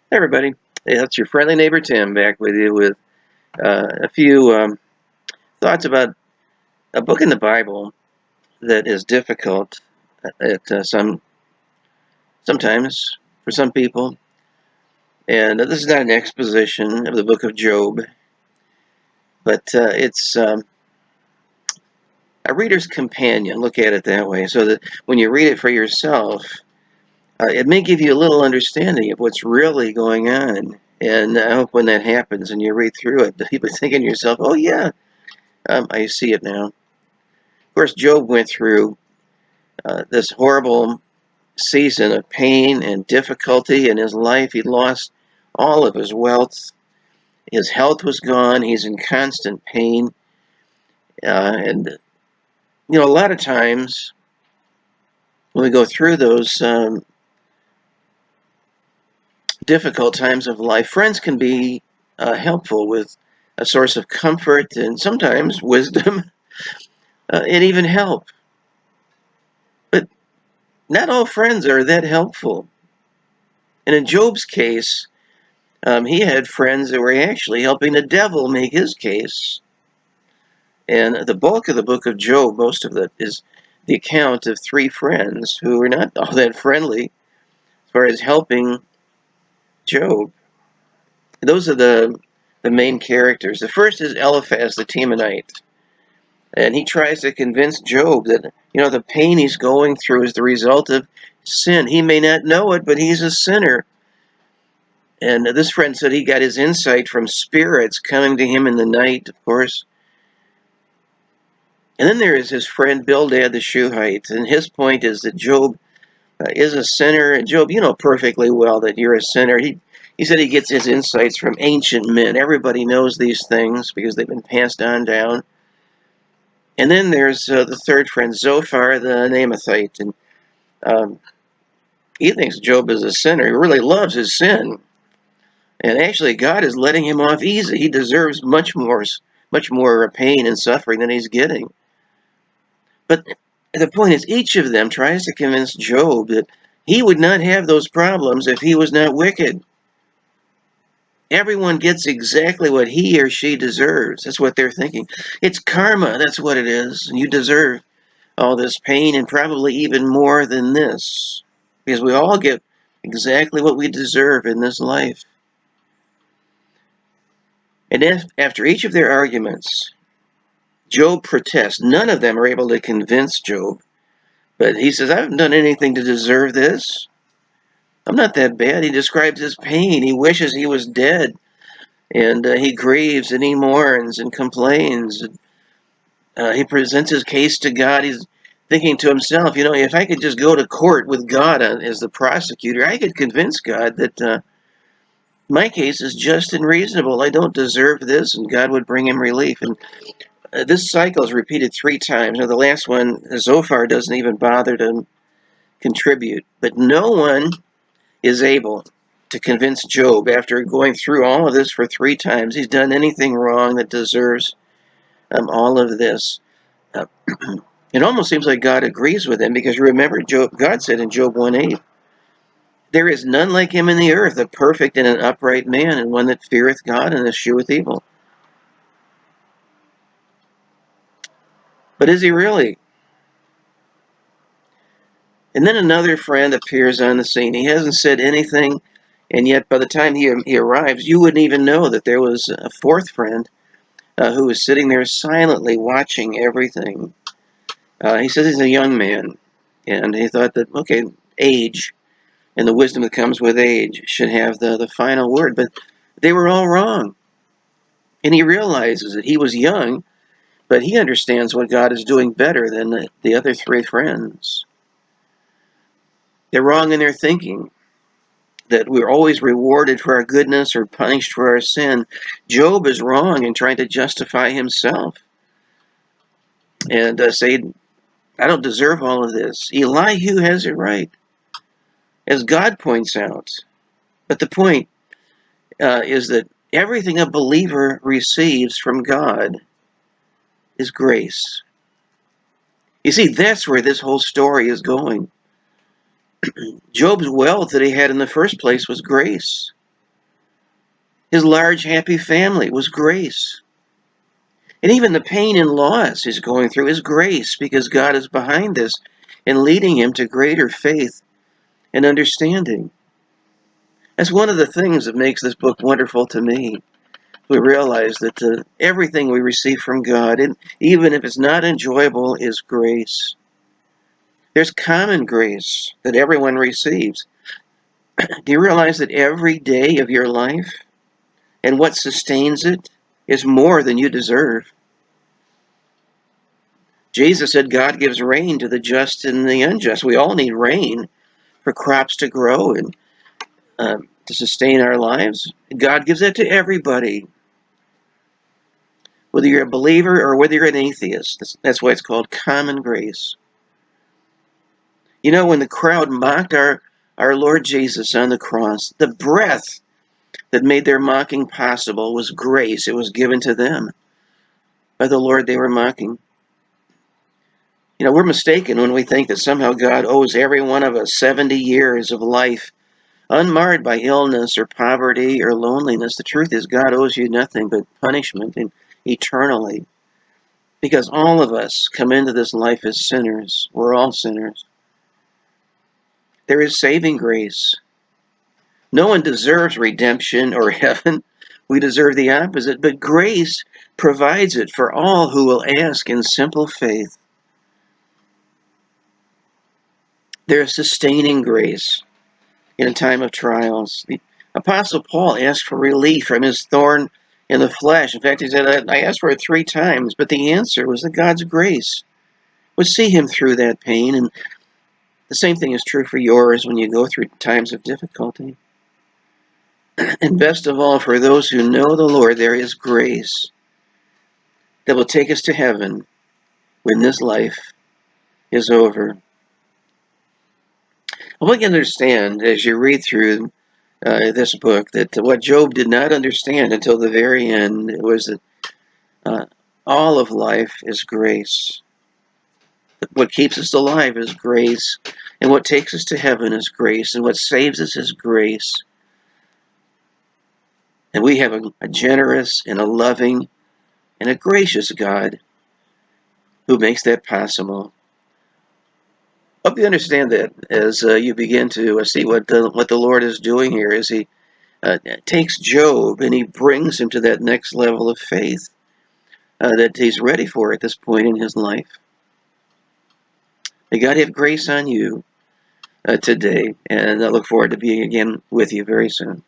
Hey everybody, hey, that's your friendly neighbor Tim back with you with a few thoughts about a book in the Bible that is difficult at sometimes for some people. And this is not an exposition of the book of Job, but it's a reader's companion. Look at it that way, so that when you read it for yourself, it may give you a little understanding of what's really going on. And I hope when that happens and you read through it, you'll be thinking to yourself, "Oh yeah, I see it now." Of course, Job went through this horrible season of pain and difficulty in his life. He lost all of his wealth. His health was gone. He's in constant pain. And, a lot of times when we go through those difficult times of life, friends can be helpful with a source of comfort and sometimes wisdom and even help. But not all friends are that helpful. And in Job's case, he had friends that were actually helping the devil make his case. And the bulk of the book of Job, most of it, is the account of three friends who were not all that friendly as far as helping Job. Those are the main characters. The first is Eliphaz the Temanite. And he tries to convince Job that, the pain he's going through is the result of sin. He may not know it, but he's a sinner. And this friend said he got his insight from spirits coming to him in the night, of course. And then there is his friend Bildad the Shuhite, and his point is that Job is a sinner. And Job, you know perfectly well that you're a sinner. He said he gets his insights from ancient men. Everybody knows these things because they've been passed on down. And then there's the third friend, Zophar the Naamathite, and um, he thinks Job is a sinner. He really loves his sin, and actually God is letting him off easy. He deserves much more pain and suffering than he's getting. But the point is, each of them tries to convince Job that he would not have those problems if he was not wicked. Everyone gets exactly what he or she deserves. That's what they're thinking. It's karma. That's what it is. And you deserve all this pain and probably even more than this. Because we all get exactly what we deserve in this life. And after each of their arguments, Job protests. None of them are able to convince Job. But he says, I haven't done anything to deserve this. I'm not that bad. He describes his pain. He wishes he was dead. And he grieves and he mourns and complains. He presents his case to God. He's thinking to himself, if I could just go to court with God as the prosecutor, I could convince God that my case is just and reasonable. I don't deserve this, and God would bring him relief. And this cycle is repeated three times. Now, the last one, Zophar doesn't even bother to contribute. But no one is able to convince Job, after going through all of this for three times, he's done anything wrong that deserves all of this. Uh, it almost seems like God agrees with him, because remember, God said in Job 1:8, there is none like him in the earth, a perfect and an upright man, and one that feareth God and escheweth evil. But is he really? And then another friend appears on the scene. He hasn't said anything, and yet by the time he arrives, you wouldn't even know that there was a fourth friend who was sitting there silently watching everything. He says he's a young man, and he thought that, okay, age and the wisdom that comes with age should have the final word, but they were all wrong. And he realizes that he was young, but he understands what God is doing better than the other three friends. They're wrong in their thinking that we're always rewarded for our goodness or punished for our sin. Job is wrong in trying to justify himself and say, I don't deserve all of this. Elihu has it right, as God points out. But the point is that everything a believer receives from God is grace. You see, that's where this whole story is going. Job's wealth that he had in the first place was grace. His large, happy family was grace. And even the pain and loss he's going through is grace, because God is behind this and leading him to greater faith and understanding. That's one of the things that makes this book wonderful to me. We realize that everything we receive from God, and even if it's not enjoyable, is grace. There's common grace that everyone receives. Do you realize that every day of your life and what sustains it is more than you deserve? Jesus said God gives rain to the just and the unjust. We all need rain for crops to grow and to sustain our lives. God gives that to everybody, whether you're a believer or whether you're an atheist. That's why it's called common grace. You know, when the crowd mocked our Lord Jesus on the cross, the breath that made their mocking possible was grace. It was given to them by the Lord they were mocking. You know, we're mistaken when we think that somehow God owes every one of us 70 years of life unmarred by illness or poverty or loneliness. The truth is, God owes you nothing but punishment and eternally, because all of us come into this life as sinners. We're all sinners. There is saving grace. No one deserves redemption or heaven. We deserve the opposite, but grace provides it for all who will ask in simple faith. There is sustaining grace in a time of trials. The Apostle Paul asked for relief from his thorn in the flesh. In fact, he said, I asked for it 3 times, but the answer was that God's grace would see him through that pain. And the same thing is true for yours when you go through times of difficulty. And best of all, for those who know the Lord, there is grace that will take us to heaven when this life is over. I want you to understand, as you read through this book, that what Job did not understand until the very end was that all of life is grace. What keeps us alive is grace, and what takes us to heaven is grace, and what saves us is grace. And we have a generous and a loving and a gracious God who makes that possible. Hope you understand that as you begin to see what the Lord is doing here, as He takes Job and He brings him to that next level of faith that he's ready for at this point in his life. May God have grace on you today, and I look forward to being again with you very soon.